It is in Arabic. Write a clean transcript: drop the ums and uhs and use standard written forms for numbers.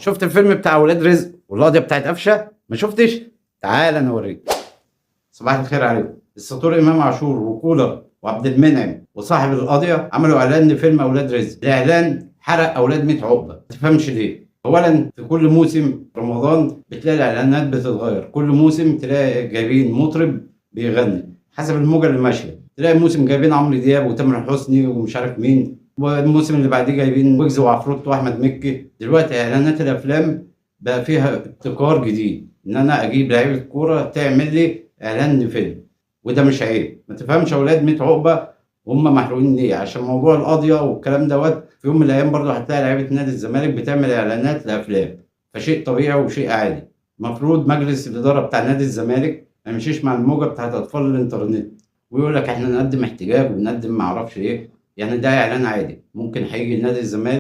شفت الفيلم بتاع ولاد رزق والقضيه بتاعت قفشه؟ ما شفتش؟ تعال انا اوريك. صباح الخير عليكم. السطور امام عاشور وكولر وعبد المنعم وصاحب القضيه عملوا اعلان لفيلم اولاد رزق. الاعلان حرق اولاد 100 عقبه، ما تفهمش ليه. اولا في كل موسم رمضان بتلاقي الاعلانات بتتغير، كل موسم تلاقي جايبين مطرب بيغني حسب الموجه اللي ماشيه، تلاقي موسم جايبين عمرو دياب وتامر حسني ومش عارف مين، والموسم اللي بعديه جايبين ويجز وعفروت واحمد مكي. دلوقتي اعلانات الافلام بقى فيها ابتكار جديد، ان انا اجيب لعيبه كوره تعمل لي اعلان لفيلم، وده مش عيب. ما تفهمش اولاد 100 عقبه هم محروقين ليه؟ عشان موضوع القضيه والكلام دوت. في يوم من الايام برضه هتلاقي لعيبه نادي الزمالك بتعمل اعلانات لافلام، فشيء طبيعي وشيء عادي. المفروض مجلس الاداره بتاع نادي الزمالك ما يمشيش مع الموجه بتاعت اطفال الانترنت ويقول لك احنا نقدم احتجاج ونقدم ما اعرفش ايه. يعني ده اعلان عادي، ممكن هيجي لنادي الزمالك